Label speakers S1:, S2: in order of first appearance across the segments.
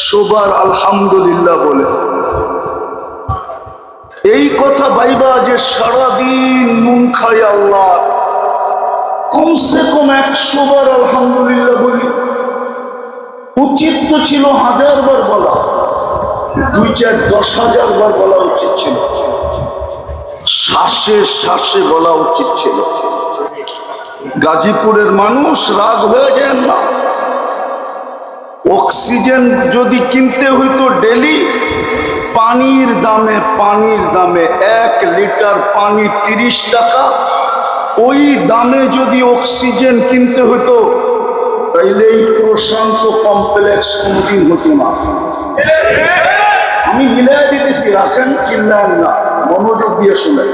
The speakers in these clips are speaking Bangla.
S1: 100 বার আলহামদুলিল্লাহ বলে। এই কথা ভাইবা যে সারাদিন নুন খাই আল্লাহ, কমসে কম 100 বার আলহামদুলিল্লাহ বলি। উচিত তো ছিল 1000 বার বলা, 2, 4, 10,000 বার বলা উচিত ছিল। শ্বাসে শ্বাসে বলা উচিত ছিল। গাজীপুরের মানুষ রাগ হয়ে যায় না। অক্সিজেন যদি কিনতে হইতো ডেলি, পানির দামে 1 লিটার পানি 30 টাকা, ওই দামে যদি অক্সিজেন কিনতে হতো তাইলে এই প্রশান্ত কমপ্লেক্স কোনদিন হতো না। আমি মিলাই দিতেছি, রাখেন চিল্লান না, মনোযোগ দিয়ে শুনে।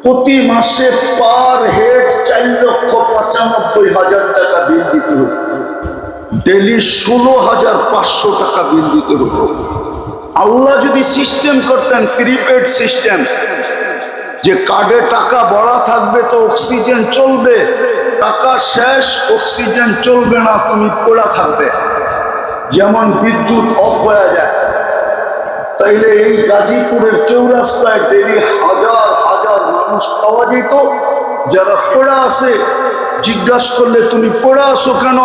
S1: প্রতি মাসে পার হেড 4,95,000 টাকা বিল দিতে হতো, ডেলি 16,500 টাকা বিল দিতে হতো। আল্লাহ যদি সিস্টেম করতেন প্রিপেড সিস্টেম, যে কার্ডে টাকা ভরা থাকবে তো অক্সিজেন চলবে, টাকা শেষ অক্সিজেন চলবে না, তুমি পড়া থাকবে, যেমন বিদ্যুৎ অফ হয়ে যায়, তাইলে এই গাজীপুরের চৌরাস্তায় ডেলি হাজার হাজার মানুষ পাওয়া যেত। যারা পড়া আছে জিজ্ঞাসা করলে তুমি পড়া আসো কেন,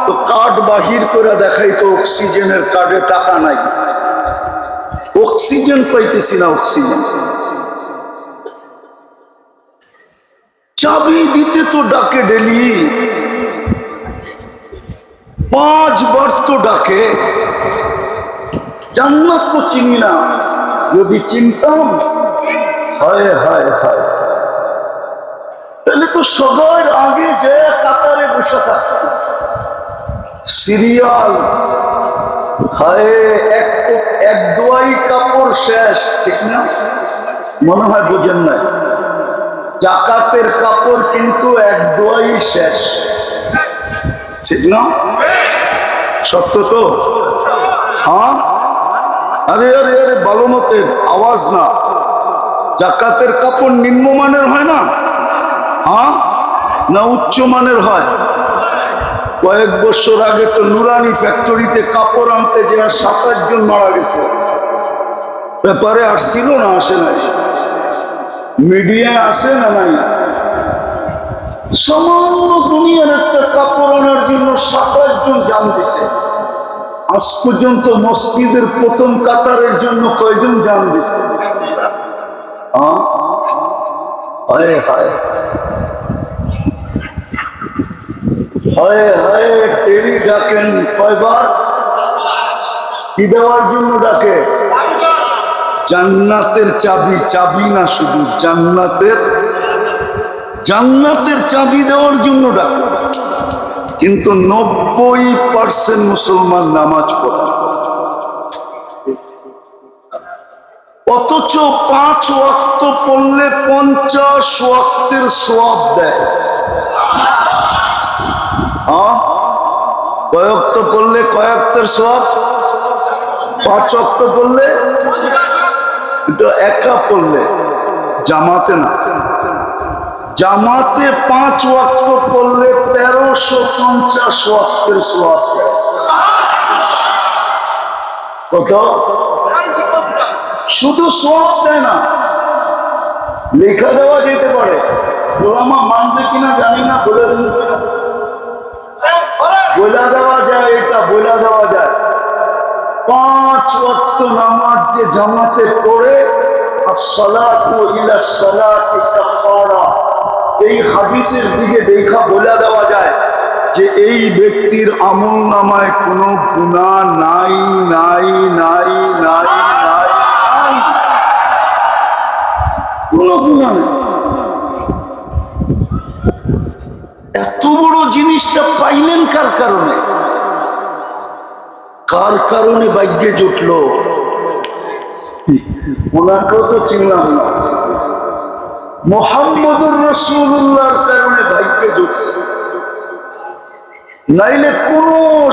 S1: তো কার্ড বাহির করে দেখাইতো অক্সিজেনের কার্ডে টাকা নাই, অক্সিজেন পাইতেছি না। অক্সিজেন চাবি দিতে তো ডাকে ডেলি, 5 বার তো ডাকে। জান্নাত তো চিনি না, যদি চিনতাম হায় হায় হায়, তাহলে তো সবার আগে যে কাতারে বসে থাকতাম, সিরিয়াল। হায় এক দোয়াই কাপড় শেষ, ঠিক না? মনে হয় বোঝেন নাই, জাকাতের কাপড় কিন্তু 1 দোয়াই শেষ, ঠিক না? সত্য তো? হ্যাঁ, আরে আরে আরে ভালো মতে আওয়াজ না। জাকাতের কাপড় নিম্নমানের হয় না, হ্যাঁ না উচ্চমানের হয়? কয়েক বছর আগে তো নুরানি ফ্যাক্টরিতে কাপড় আনতে যে 27 জন মারা গেছে, ব্যাপারে আসছিল না? আসে নাই? মিডিয়া আছে না নাই? সামান্য দুনিয়ার একটা কাপড় আনার জন্য 27 জন জান দিছে। আজ পর্যন্ত মসজিদের প্রথম কাতারের জন্য কয়জন জান দিছে? হায় হায় হায় হায়, টেরি ডাকেন কয়বার? কি দেওয়ার জন্য ডাকে? জান্নাতের চাবি, চাবি না শুধু জান্নাতের চাবি দেওয়ার জন্য ডাকে। কিন্তু 90% মুসলমান নামাজ পড়ে, অথচ 5 ওয়াক্ত পড়লে 50 ওয়াক্তের সওয়াব দেয়। কয় ওয়াক্ত পড়লে কয় ওয়াক্তের সওয়াব? 5 ওয়াক্ত পড়লে, এটা একা পড়লে, জামাতে না। জামাতে 5 ওয়াক্ত পড়লে 1350 ওয়াক্তের সওয়াব। কত? শুধু সওয়াব দেয় না, লেখা দেওয়া যেতে পারে। ওলামা মানবে কিনা জানি না, বলে বলা দেওয়া যায়, এটা বলা দেওয়া যায়। 5 ওয়াক্ত নামাজ যে জামাতে পড়ে, আসসালাতু ইলা সালাতি কাফারা, এই হাদিসের দিকে দেখা বলে দেওয়া যায় যে এই ব্যক্তির আমল নামায় কোনো গুনাহ নাই নাই নাই নাই নাই, কোনো গুনাহ নেই। এত বড় জিনিসটা পাইলেন কার কারণে? কার কারণে ভাগ্যে জুটলো? ওনাকেও তো চিনলাম না। মুহাম্মদুর রাসূলুল্লাহর কারণে ভাগ্যে জুটছে, নাইলে কোন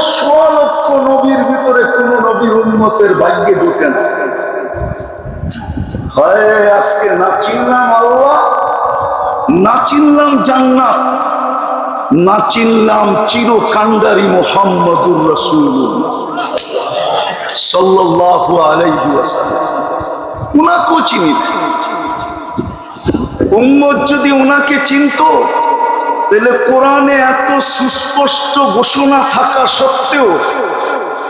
S1: 100 লক্ষ নবীর ভিতরে কোন নবী উম্মতের ভাগ্যে জুটে না। হয় আজকে না চিনলাম আল্লাহ, না চিনলাম জান্নাত, না চিনলাম চিরকান্ডারি মুহাম্মদুর রাসূলুল্লাহ। সাল্লাল্লাহু আলাইহি ওয়াসাল্লাম, উনাকেও চিনি না। উম্মত যদি উনাকে চিনতো তাহলে কোরআনে এত সুস্পষ্ট ঘোষণা থাকা সত্ত্বেও,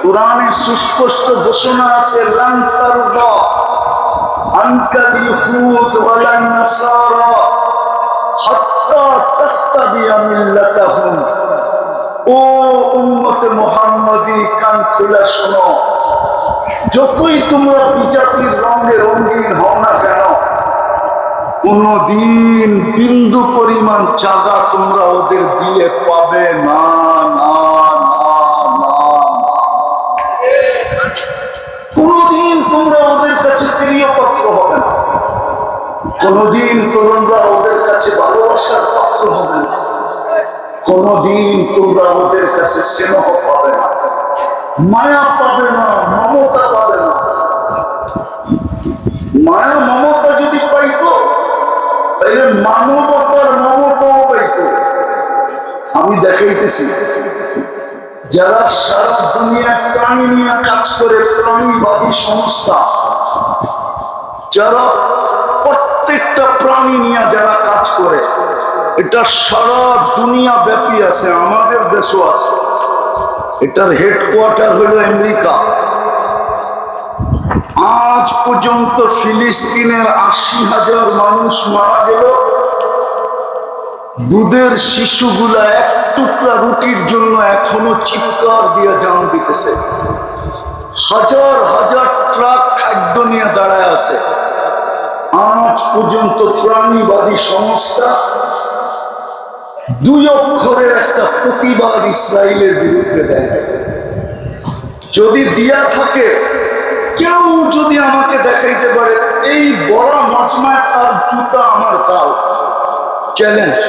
S1: কোরআনে সুস্পষ্ট ঘোষণা আছে লান তারদা আনকাল ইয়াহুদ ওয়ালান নাসারা হাত্তা তাত্তাবিয়া মিল্লাতাহুম। ও উম্মতে মুহাম্মাদি, কান খুলে শোনো, যতই তোমরা বিজাতির রঙে রঙিন হও না কেন, কোনদিন বিন্দু পরিমাণ জায়গা তোমরা ওদের দিয়ে পাবে না, না, না, না। কোনদিন তোমরা ওদের কাছে প্রিয় পাত্র হবে না, কোনদিন তোমরা ওদের কাছে ভালোবাসার পাত্র হবে না, কোনদিন তোমরা ওদের কাছে স্নেহ পাবে না, মায়া পাবে না, মমতা পাবে না। মায়া মমতা যদি পাইতো তাহলে মানবতার মমতাও পাইতো। আমি দেখাইতেছি, যারা সারা দুনিয়া প্রাণী নিয়ে কাজ করে, প্রাণীবাদী সংস্থা, যারা প্রত্যেকটা প্রাণী নিয়ে যারা কাজ করে, এটা সারা দুনিয়া ব্যাপী আছে, আমাদের দেশও আছে। এটার হেডকোয়ার্টার হলো আমেরিকা। আজ পর্যন্ত ফিলিস্তিনের 80,000 মানুষ মারা গেল। দুধের শিশুগুলা এক টুকরা রুটির জন্য এখনো চিৎকার দিয়ে জান দিতেছে। হাজার হাজার ট্রাক খাদ্য নিয়ে দাঁড়ায় আছে। আজ পর্যন্ত প্রাণীবাদী সংস্থা 2 অক্ষরের একটা প্রতিবাদ ইসরায়েলের বিরুদ্ধে দেয়। যদি দিয়া থাকে, কেউ যদি আমাকে দেখাইতে পারে এই বড় মজমায় তার জুতা আমার কাল, চ্যালেঞ্জ।